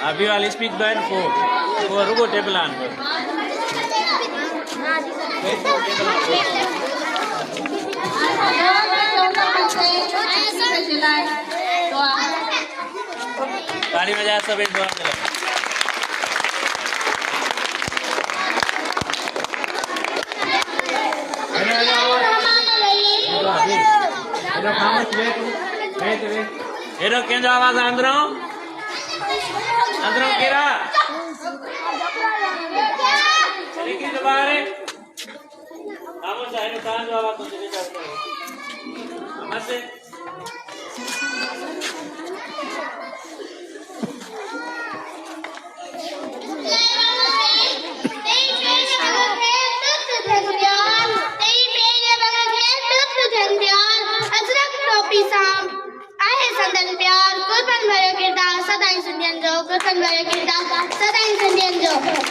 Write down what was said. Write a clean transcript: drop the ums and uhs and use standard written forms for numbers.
अभी वाली speak ban को रुको टेबल आन को ताली बजा सब एक बार चलो हेरो केंद्र आवाज अंदरों केरा लेकिन दोबारा कामों से हेरो कान जो आवाज तुझे जाता है मस्से सदाई सुनियन जो